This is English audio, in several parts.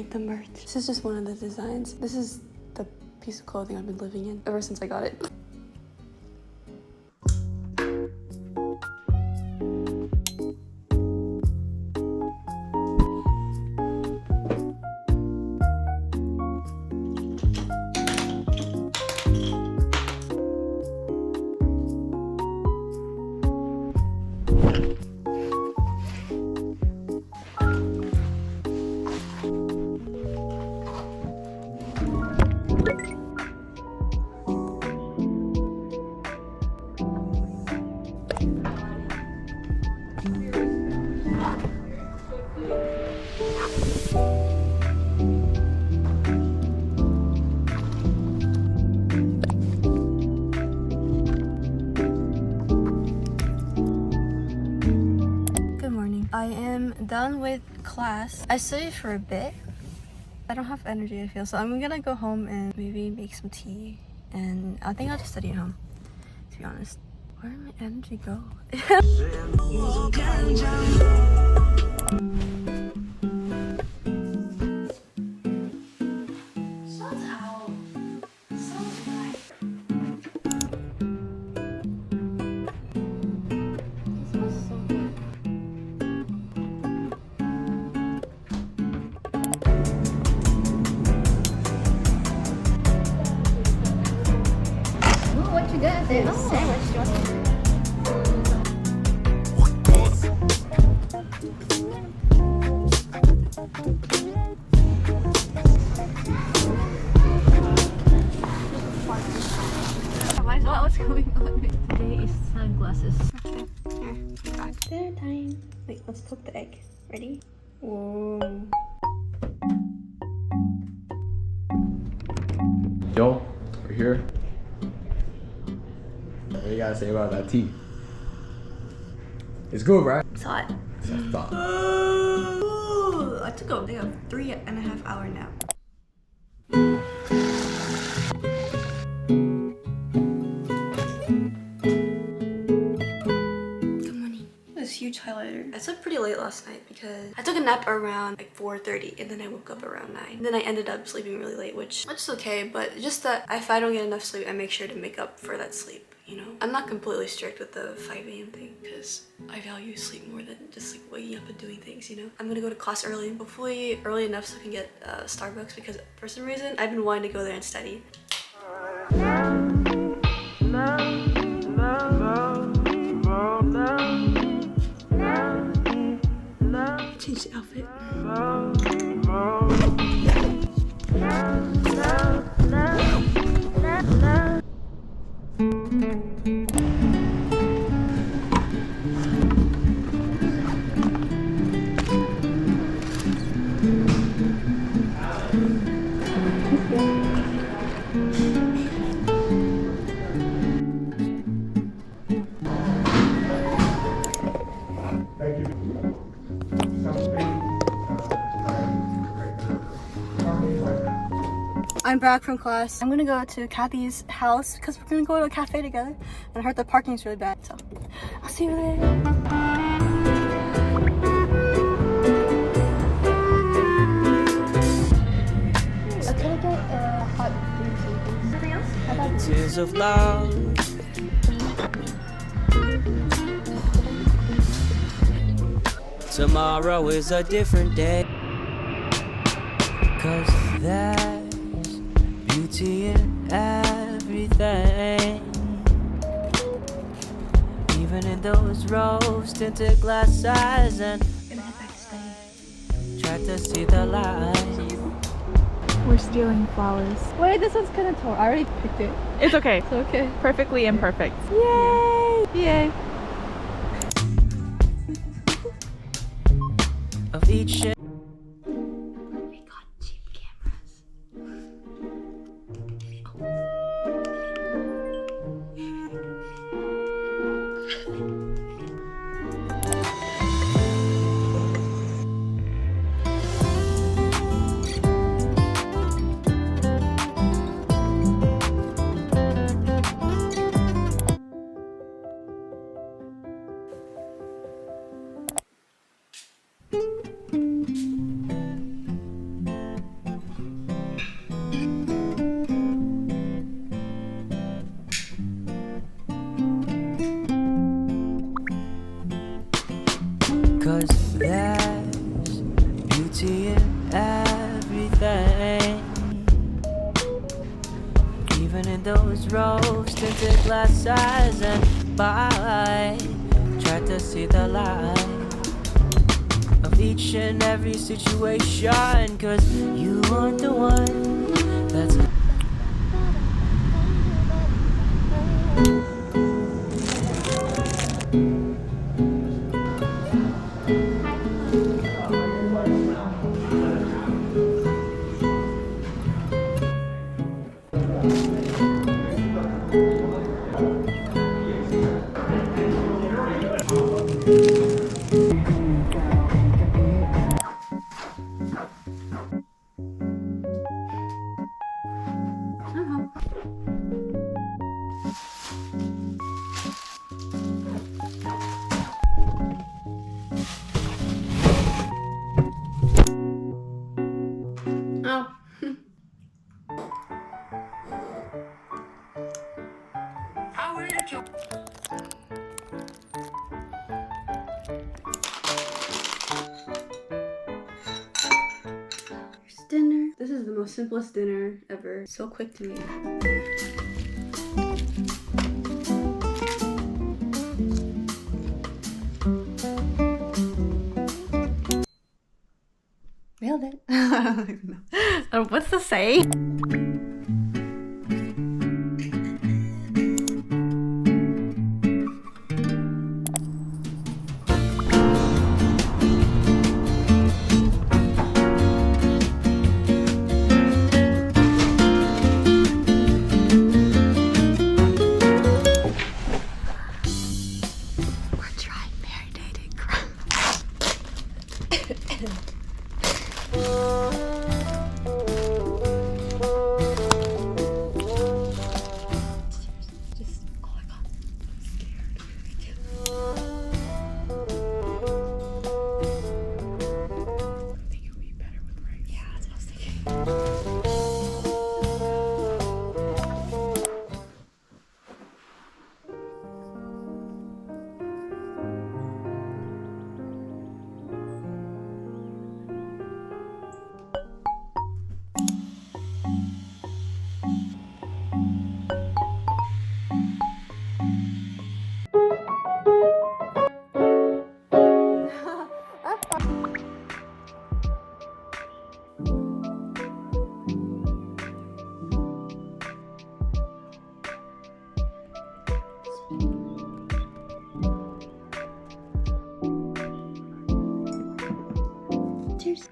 the merch. This is just one of the designs. This is the piece of clothing I've been living in ever since I got it. I am done with class. I studied for a bit. I don't have energy, I feel, so I'm gonna go home and maybe make some tea, and I think I'll just study at home, to be honest. Where did my energy go? What's going on? Today is sunglasses. Okay, here, back. Dinner time. Wait, let's cook the egg. Ready? Whoa. Yo, we're here. What do you gotta say about that tea? It's good, right? It's hot. It's hot. I took a 3.5 hour nap. Huge highlighter. I slept pretty late last night because I took a nap around like 4:30 and then I woke up around 9. And then I ended up sleeping really late, which is okay, but just that if I don't get enough sleep, I make sure to make up for that sleep, you know? I'm not completely strict with the 5 a.m. thing because I value sleep more than just like waking up and doing things, you know? I'm gonna go to class early, hopefully early enough so I can get Starbucks, because for some reason I've been wanting to go there and study. Change the outfit. I'm back from class. I'm gonna go to Kathy's house because we're gonna go to a cafe together. And I heard the parking's really bad, so I'll see you there. Can I get a hot green tea, please? Something else? How about tears of love? Tomorrow is a different day, 'cause there's beauty in everything, even in those rose-tinted glasses, and try to see the light. We're stealing flowers. Wait, this one's kind of tall. I already picked it. It's okay. It's okay. Perfectly imperfect. Yay! Yay! Of each shade. We got cheap cameras. 'cause there's beauty in everything, even in those rose-tinted glasses. And I try to see the light of each and every situation, 'cause you aren't the one that's Oh. Here's dinner. This is the most simplest dinner ever. So quick to make. Nailed it. I don't even know. What's the say? Cheers.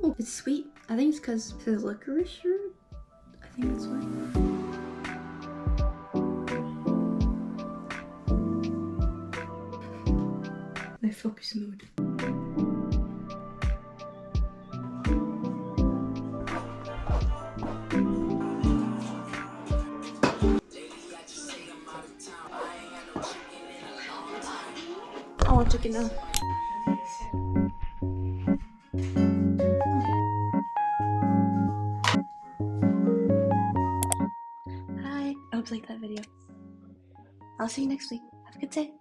Oh, it's sweet. I think it's because it says licorice root. I think that's why. My focus mode. I want chicken now. Hi. I hope you liked that video. I'll see you next week. Have a good day.